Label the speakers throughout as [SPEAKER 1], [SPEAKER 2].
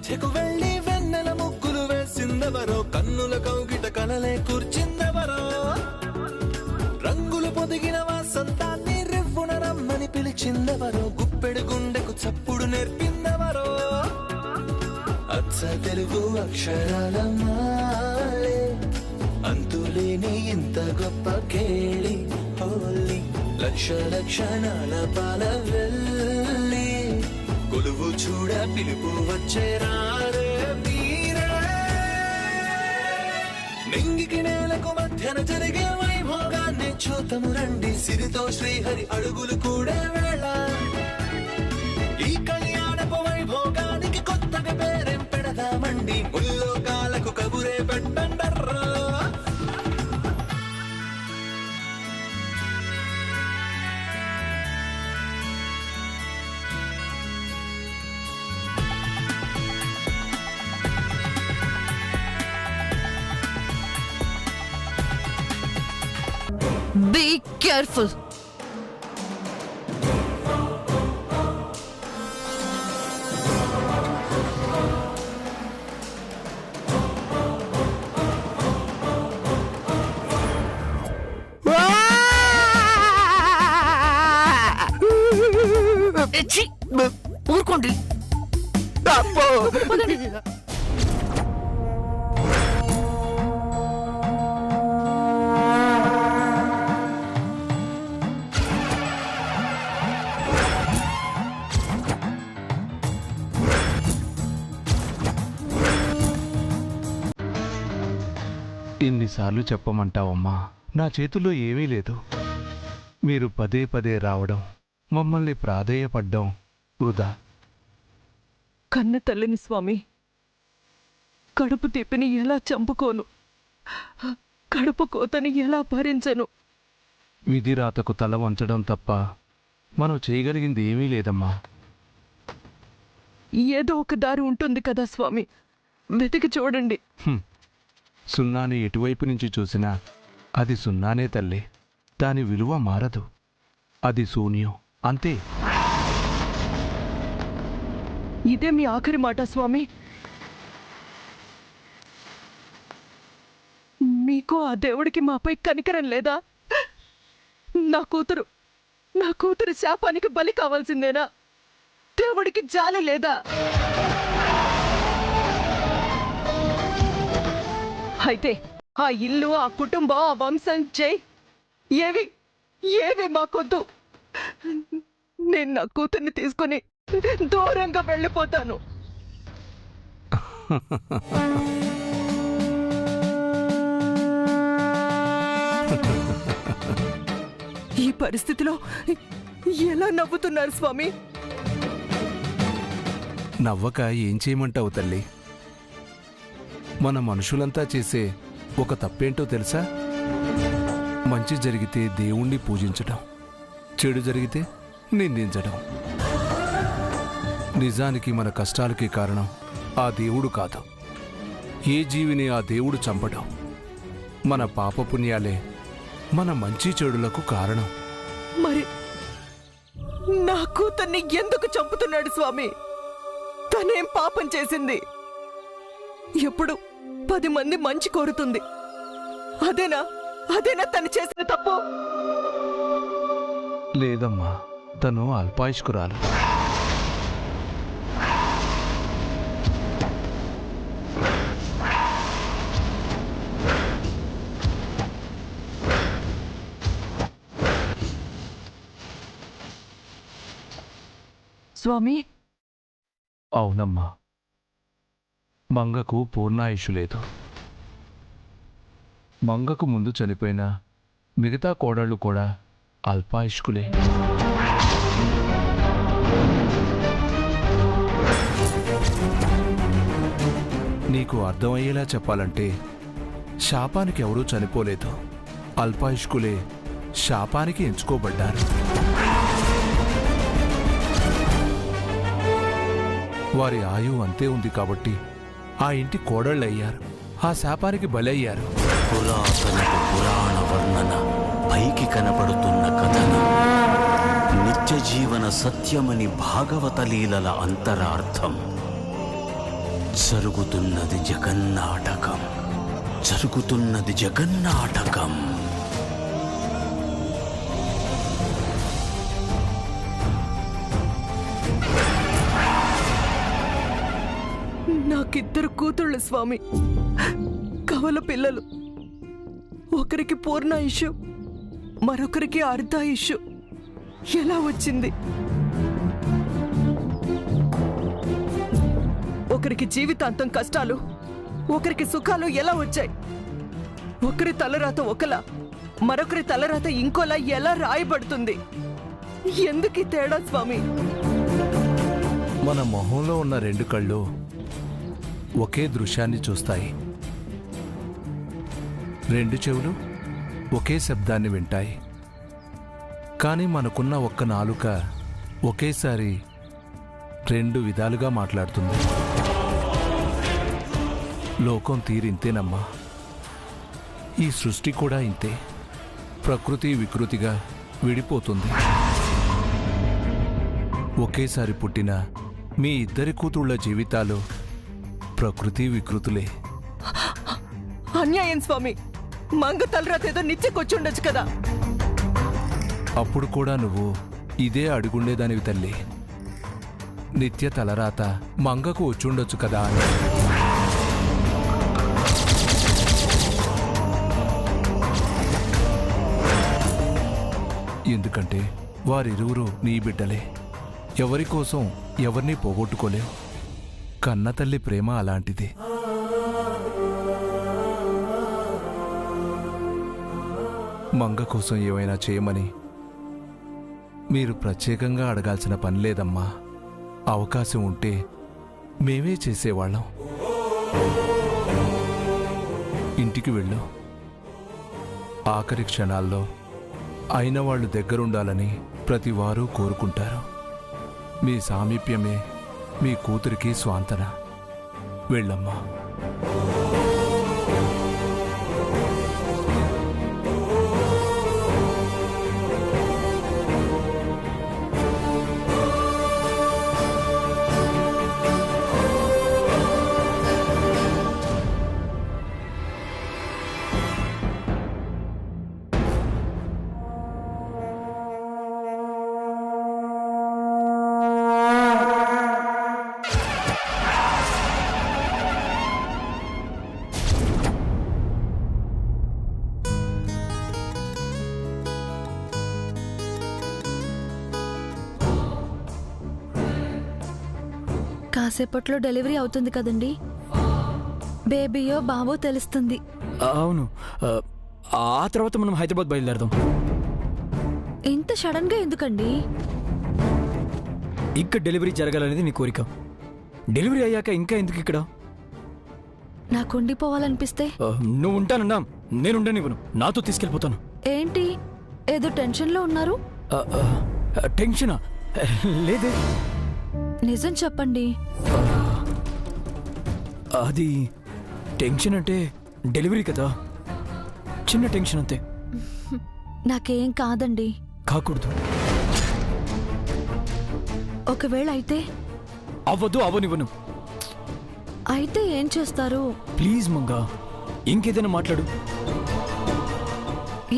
[SPEAKER 1] మధ్యకు వెళ్ళి వెన్నెల ముగ్గులు వేసిందెవరో, కన్నుల కౌగిట కలలే కూర్చిందెవరో, రంగులు పొదిగిన వసంతాన్ని రివ్వున రమ్మని పిలిచిందెవరో, గుప్పెడు గుండెకు చప్పుడు నేర్పిందెవరో, అచ్చ తెలుగు అక్షరాల మాలే అంతులేని ఇంత గొప్ప కేళి హోలీ, లక్ష లక్షణాల పాల వెళ్ళి కొలువు చూడ పిలుపు వచ్చేరారే మీరే. నింగికి నేలకు మధ్యన జరిగే వైభోగాన్ని చూతము రండి, సిరితో శ్రీహరి అడుగులు కూడే వేళ. ఈ కళ్యాణపు వైభోగానికి కొత్తగా పేరేం పెడదామండి, ముల్లోకాలకు కబురే పెట్టండర్రా.
[SPEAKER 2] Be careful. ఊరుకోండి.
[SPEAKER 3] ఎన్నిసార్లు చెప్పమంటావమ్మా, నా చేతుల్లో ఏమీ లేదు. మీరు పదే పదే రావడం, మమ్మల్ని ప్రాధేయపడ్డం వృధా.
[SPEAKER 4] కన్న తల్లిని స్వామి, కడుపు తిప్పిని ఎలా చంపుకోను, కడుపు కోతని ఎలా భరించను.
[SPEAKER 3] విధిరాతకు తల వంచడం తప్ప మనం చేయగలిగింది ఏమీ లేదమ్మా.
[SPEAKER 4] ఏదో ఒక దారి ఉంటుంది కదా స్వామి, వెతికి చూడండి.
[SPEAKER 3] సున్నాని ఎటువైపు నుంచి చూసినా అది సున్నానే తల్లి. దాని విలువ మారదు. అది శూన్యం అంతే.
[SPEAKER 4] ఇదే మీ ఆఖరి మాట స్వామి? మీకు ఆ దేవుడికి మాపై కనికరం లేదా? నా కూతురు శాపానికి బలి కావాల్సిందేనా? దేవుడికి జాలి లేదా? అయితే ఆ ఇల్లు, ఆ కుటుంబం, ఆ వంశం ఏవి మాకొద్దు. నేను నా కూతుర్ని తీసుకుని దూరంగా వెళ్ళిపోతాను. ఈ పరిస్థితిలో ఎలా నవ్వుతున్నారు స్వామి?
[SPEAKER 3] నవ్వక ఏం చేయమంటావు తల్లి? మన మనుషులంతా చేసే ఒక తప్పేంటో తెలుసా? మంచి జరిగితే దేవుణ్ణి పూజించడం, చెడు జరిగితే నిందించడం. నిజానికి మన కష్టాలకి కారణం ఆ దేవుడు కాదు. ఏ జీవిని ఆ దేవుడు చంపడం. మన పాపపుణ్యాలే మన మంచి చెడులకు కారణం.
[SPEAKER 4] మరి నా కూతుర్ని ఎందుకు చంపుతున్నాడు స్వామి? తనేం పాపం చేసింది? ఎప్పుడు 10 మంది మంచి కోరుతుంది. అదేనా తను చేసిన తప్పు?
[SPEAKER 3] లేదమ్మా, తను అల్పాయుష్కురాలు.
[SPEAKER 4] స్వామి,
[SPEAKER 3] అవునమ్మా, మంగకు పూర్ణాయుషు లేదు. మంగకు ముందు చనిపోయిన మిగతా కోడళ్ళు కూడా అల్పాయుష్కులే. నీకు అర్థమయ్యేలా చెప్పాలంటే శాపానికి ఎవరూ చనిపోలేదు. అల్పాయుష్కులే శాపానికి ఎంచుకోబడ్డారు. వారి ఆయువు అంతే ఉంది కాబట్టి ఆ ఇంటి కోడళ్ళయ్యారు. ఆ శాపానికి బలయ్యారు.
[SPEAKER 5] పురాతనపు పురాణ వర్ణన, పైకి కనపడుతున్న కథన, నిత్య జీవన సత్యమని భాగవత లీలల అంతరార్థం. జరుగుతున్నది జగన్నాటకం, జరుగుతున్నది జగన్నాటకం.
[SPEAKER 4] నాకిద్దరు కూతుళ్ళు స్వామి, కవల పిల్లలు. ఒకరికి పూర్ణాయుషు, మరొకరికి అర్ధాయుషు. ఎలా వచ్చింది? ఒకరికి జీవితాంతం కష్టాలు, ఒకరికి సుఖాలు ఎలా వచ్చాయి? ఒకరి తలరాత ఒకలా, మరొకరి తలరాత ఇంకోలా ఎలా రాయబడుతుంది? ఎందుకు తేడా స్వామి?
[SPEAKER 3] మన మొహంలో ఉన్న రెండు కళ్ళు ఒకే దృశ్యాన్ని చూస్తాయి, రెండు చెవులు ఒకే శబ్దాన్ని వింటాయి. కానీ మనకున్న ఒక్క నాలుక ఒకేసారి రెండు విధాలుగా మాట్లాడుతుంది. లోకం తీరింతేనమ్మా, ఈ సృష్టి కూడా ఇంతే. ప్రకృతి వికృతిగా విడిపోతుంది. ఒకేసారి పుట్టిన మీ ఇద్దరి కూతుళ్ల జీవితాలు ప్రకృతి వికృతులే.
[SPEAKER 4] అన్యాయం స్వామి. మంగ తలరాత ఏదో నిత్యకొచ్చుండొచ్చు కదా.
[SPEAKER 3] అప్పుడు కూడా నువ్వు ఇదే అడుగుండేదానివి తల్లి. నిత్య తలరాత మంగకు వచ్చుండొచ్చు కదా అని. ఎందుకంటే వారిరువురు నీ బిడ్డలే. ఎవరి కోసం ఎవరిని పోగొట్టుకోలేవు. కన్న తల్లి ప్రేమ అలాంటిది. మంగ కోసం ఏమైనా చేయమని మీరు ప్రత్యేకంగా అడగాల్సిన పని లేదమ్మా. అవకాశం ఉంటే మేమే చేసేవాళ్ళం. ఇంటికి వెళ్ళు. ఆఖరి క్షణాల్లో అయిన వాళ్ళు దగ్గరుండాలని ప్రతి వారు కోరుకుంటారు. మీ సామీప్యమే మీ కూతురికి స్వాంతన. వెళ్ళమ్మా.
[SPEAKER 2] కాసేపట్లో డెలివరీ అవుతుంది కదండి. బేబీయో బాబో తెలుస్తుంది.
[SPEAKER 6] అవును, ఆ తర్వాత మనం హైదరాబాద్ బయలుదేరదాం.
[SPEAKER 2] ఇంత సడన్ గా ఎందుకండి?
[SPEAKER 6] ఇక్కడ డెలివరీ జరగాలనేది నీ కోరిక. డెలివరీ అయ్యాక ఇంకా ఎందుకు ఇక్కడ?
[SPEAKER 2] నాకు ఉండిపోవాలనిపిస్తే
[SPEAKER 6] నువ్వు ఉంటానన్నా నేను ఉండనివ్వను. నాతో తీసుకెళ్ళిపోతాను.
[SPEAKER 2] ఏంటి ఏదో టెన్షన్ లో ఉన్నారు?
[SPEAKER 6] టెన్షనా? లేదే.
[SPEAKER 2] నిజం చెప్పండి.
[SPEAKER 6] అది టెన్షన్ అంటే డెలివరీ కదా, చిన్న టెన్షన్ అంతే.
[SPEAKER 2] నాకేం కాదండి.
[SPEAKER 6] కాకూడదు.
[SPEAKER 2] ఒకవేళ అయితే?
[SPEAKER 6] అవ్వదు, అవనివ్వను.
[SPEAKER 2] అయితే ఏం చేస్తారు?
[SPEAKER 6] ప్లీజ్ మంగా, ఇంకేదైనా మాట్లాడు.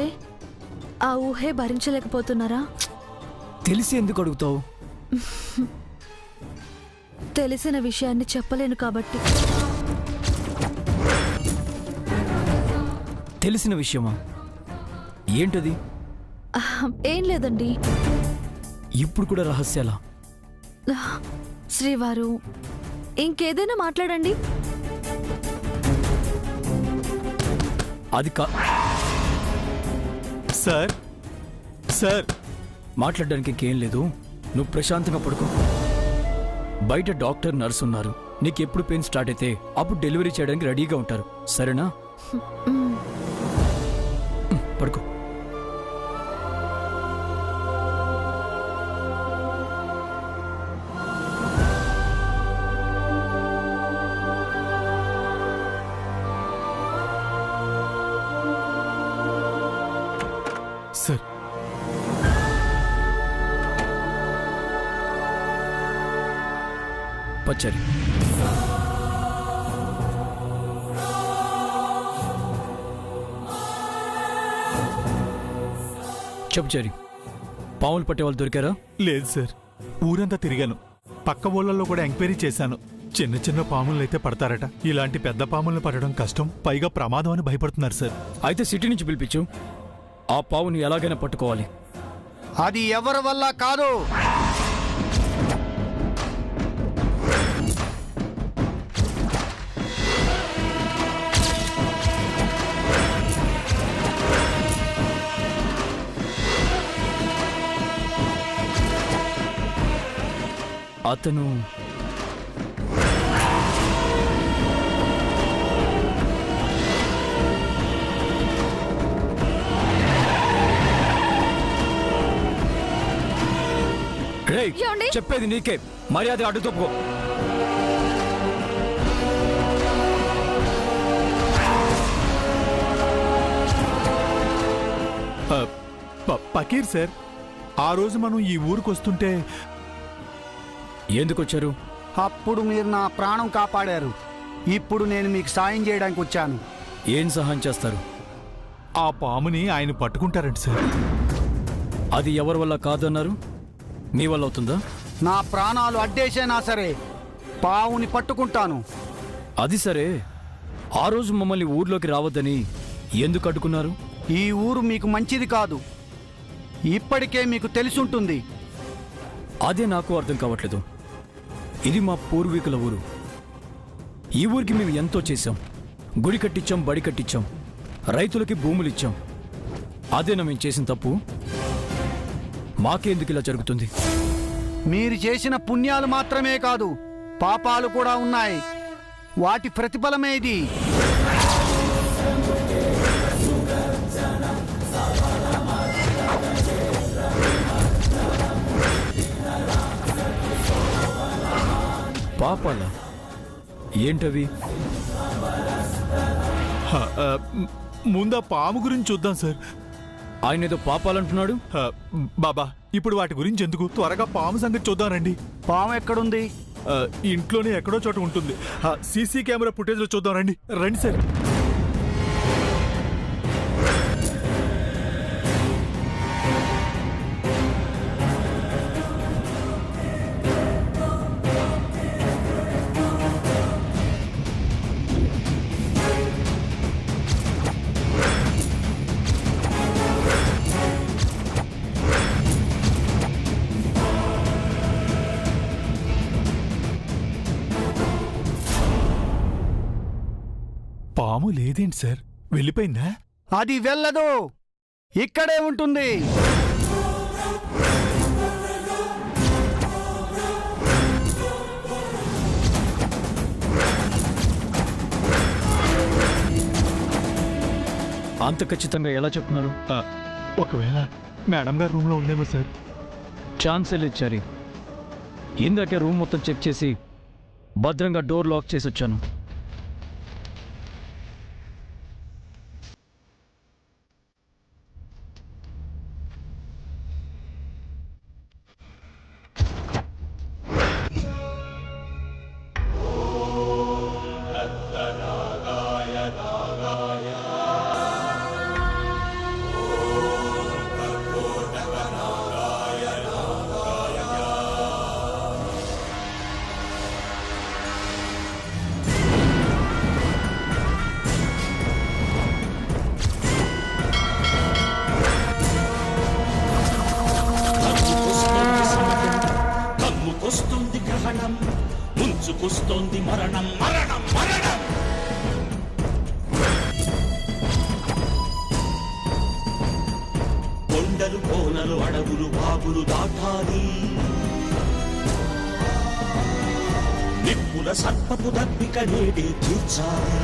[SPEAKER 2] ఏ ఆ ఊహే భరించలేకపోతున్నారా?
[SPEAKER 6] తెలిసి ఎందుకు అడుగుతావు?
[SPEAKER 2] తెలిసిన విషయాన్ని చెప్పలేను కాబట్టి.
[SPEAKER 6] తెలిసిన విషయమా? ఏంటది?
[SPEAKER 2] ఏం లేదండి.
[SPEAKER 6] ఇప్పుడు కూడా రహస్యాలా?
[SPEAKER 2] శ్రీవారు, ఇంకేదైనా మాట్లాడండి.
[SPEAKER 6] అది
[SPEAKER 7] సార్ సార్
[SPEAKER 6] మాట్లాడడానికి ఇంకేం లేదు. నువ్వు ప్రశాంతంగా పడుకో. బయట డాక్టర్ నర్సు ఉన్నారు. నీకెప్పుడు పెయిన్ స్టార్ట్ అయితే అప్పుడు డెలివరీ చేయడానికి రెడీగా ఉంటారు. సరేనా? పడుకో.
[SPEAKER 7] సార్
[SPEAKER 6] పచ్చరి చెప్పు చెరి, పాములు పట్టే వాళ్ళు దొరికారా?
[SPEAKER 7] లేదు సార్, ఊరంతా తిరిగాను. పక్క ఊళ్ళల్లో కూడా ఎంక్వైరీ చేశాను. చిన్న చిన్న పాములైతే పడతారట, ఇలాంటి పెద్ద పాములను పడడం కష్టం, పైగా ప్రమాదం అని భయపడుతున్నారు సార్.
[SPEAKER 6] అయితే సిటీ నుంచి పిలిపించు. ఆ పావుని ఎలాగైనా పట్టుకోవాలి.
[SPEAKER 8] అది ఎవరి వల్ల కాదు.
[SPEAKER 6] అతను రేయ్,
[SPEAKER 2] ఏమండి?
[SPEAKER 6] చెప్పేది నీకే, మర్యాద అడ్డు తప్పుకో.
[SPEAKER 7] పకీర్ సార్, ఆ రోజు మనం ఈ ఊరికి వస్తుంటే
[SPEAKER 6] ఎందుకు వచ్చారు?
[SPEAKER 8] అప్పుడు మీరు నా ప్రాణం కాపాడారు. ఇప్పుడు నేను మీకు సాయం చేయడానికి వచ్చాను.
[SPEAKER 6] ఏం సహాయం చేస్తారు?
[SPEAKER 7] ఆ పాముని ఆయన పట్టుకుంటారంట సార్.
[SPEAKER 6] అది ఎవరి వల్ల కాదన్నారు? మీ వల్ల అవుతుందా?
[SPEAKER 8] నా ప్రాణాలు అడ్డేసేనా సరే పావుని పట్టుకుంటాను.
[SPEAKER 6] అది సరే, ఆ రోజు మమ్మల్ని ఊర్లోకి రావద్దని ఎందుకు అడ్డుకున్నారు?
[SPEAKER 8] ఈ ఊరు మీకు మంచిది కాదు, ఇప్పటికే మీకు తెలిసుంటుంది.
[SPEAKER 6] అదే నాకు అర్థం కావట్లేదు. ఇది మా పూర్వీకుల ఊరు. ఈ ఊరికి మేము ఎంతో చేశాం. గుడి కట్టించాం, బడి కట్టించాం, రైతులకి భూములు ఇచ్చాం. అదేనా మేము చేసిన తప్పు? మాకెందుకు ఇలా జరుగుతుంది?
[SPEAKER 8] మీరు చేసిన పుణ్యాలు మాత్రమే కాదు, పాపాలు కూడా ఉన్నాయి. వాటి ప్రతిఫలమే ఇది.
[SPEAKER 6] పాపాల ఏంటవి?
[SPEAKER 7] ముందా పాము గురించి చూద్దాం సార్.
[SPEAKER 6] ఆయన ఏదో పాపాలంటున్నాడు.
[SPEAKER 7] బాబా, ఇప్పుడు వాటి గురించి ఎందుకు, త్వరగా పాము సంగతి చూద్దాం రండి.
[SPEAKER 8] పాము ఎక్కడుంది?
[SPEAKER 7] ఇంట్లోనే ఎక్కడో చోట ఉంటుంది. సీసీ కెమెరా ఫుటేజ్లో చూద్దాం రండి. రండి సార్. పాము లేదేంటి సార్, వెళ్ళిపోయిందా?
[SPEAKER 8] అది వెళ్ళదు, ఇక్కడే ఉంటుంది.
[SPEAKER 6] అంత ఖచ్చితంగా ఎలా చెప్తున్నారు?
[SPEAKER 7] ఒకవేళ మేడం గారు రూమ్లో ఉందేమో సార్.
[SPEAKER 6] ఛాన్సెల్ ఇచ్చారు. ఇందాకే రూమ్ మొత్తం చెక్ చేసి భద్రంగా డోర్ లాక్ చేసి వచ్చాను.
[SPEAKER 9] వస్తుంది గ్రహణం, ముంచుకొస్తోంది మరణం, మరణం, మరణం. కొండలు, కోనలు, అడవులు, వాగులు దాటాలి. నిప్పుల సర్పపు దప్పిక నేడే తీర్చాలి.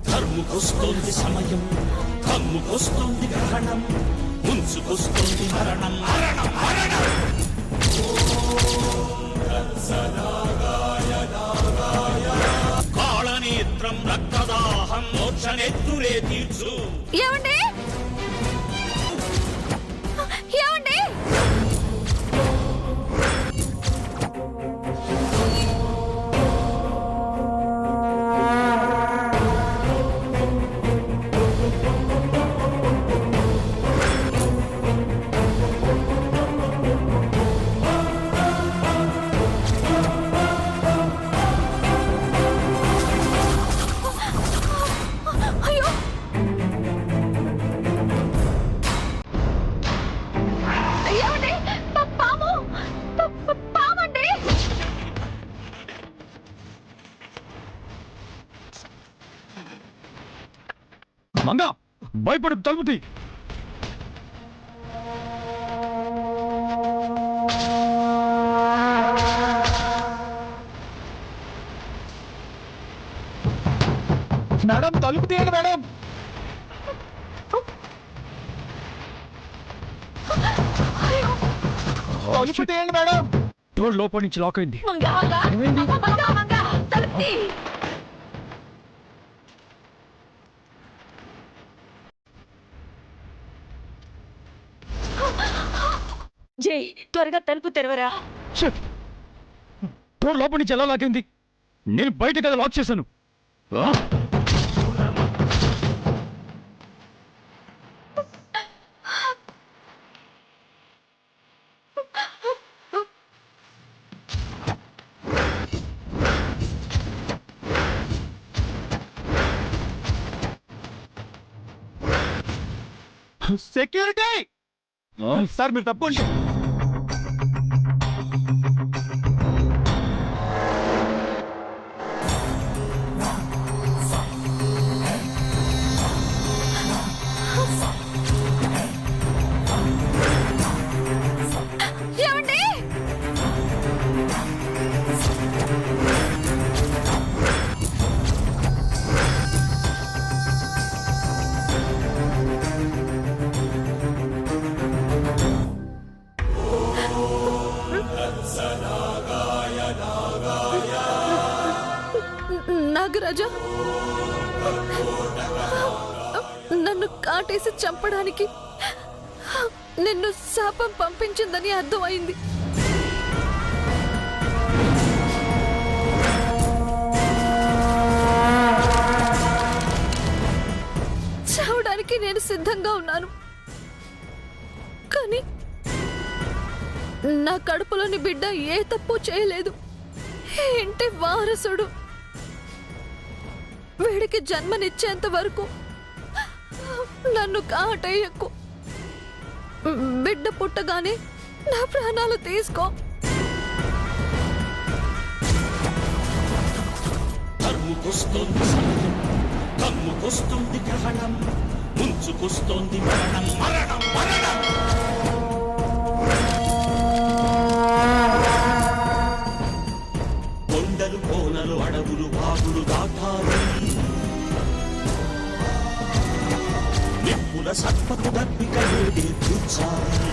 [SPEAKER 9] ధర్ముకొస్తోంది సమయం, కమ్ముకొస్తోంది గ్రహణం, ముంచుకొస్తోంది మరణం, మరణం, మరణం. కాళనేత్రం రక్తదాహం మోక్షనేత్తురే తీర్చు.
[SPEAKER 2] ఏమండి? ఏమండి?
[SPEAKER 6] మంగా భయపడి తలుపుతి.
[SPEAKER 7] మేడం తలుపు తీయండి మేడం. తలుపు తీయండి మేడం.
[SPEAKER 6] డోర్ లోపల నుంచి లాక్ అయింది.
[SPEAKER 4] జై త్వరగా తలుపు తెరవరా.
[SPEAKER 6] డోర్ లోపల నుంచి ఎలా లాక్ అయింది? నేను బయట కదా లాక్ చేశాను.
[SPEAKER 7] సెక్యూరిటీ సార్ మీరు తప్పండి.
[SPEAKER 2] ఏమండి? నాగరాజా, నన్ను కాటేసి చంపడానికి నిన్ను శాపం పంపించిందని అర్థమైంది. చావడానికి నేను సిద్ధంగా ఉన్నాను, కానీ నా కడుపులోని బిడ్డ ఏ తప్పు చేయలేదు. ఇంటి వారసుడు. వీడికి జన్మనిచ్చేంత వరకు నన్ను కాటేయకు. బిడ్డ పుట్టగానే నా ప్రాణాలు తీసుకో.
[SPEAKER 9] తరుముకొస్తోంది సమయం, కమ్ముకొస్తుంది గ్రహణం, ముంచుకొస్తోంది మరణం, మరణం, మరణం. కొండలు కోనలు అడవులు వాగులు దాటాలి, నిప్పుల సర్పపు దర్పిక ఏడే కూర్చాలి.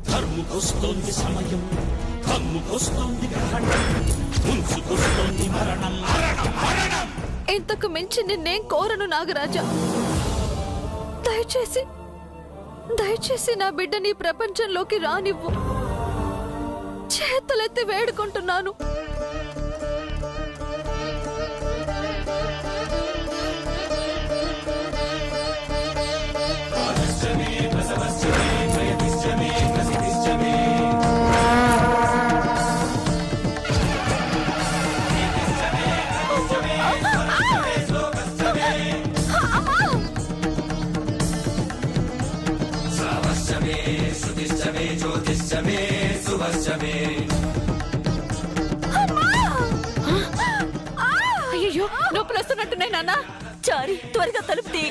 [SPEAKER 9] ధర్ముకొస్తోంది సమయం, కమ్ముకొస్తోంది గ్రహణం, ముంచుకొస్తోంది మరణం, మరణం, మరణం.
[SPEAKER 2] ఇంతకు మించి నిన్నేం కోరను నాగరాజా. దయచేసి దయచేసి నా బిడ్డని ప్రపంచంలోకి రానివ్వు. చేతులెత్తి వేడుకుంటున్నాను. అయ్యో, నొప్పులు వస్తున్నట్టున్నాయి నాన్న. చారి, త్వరగా తలుపు తీ.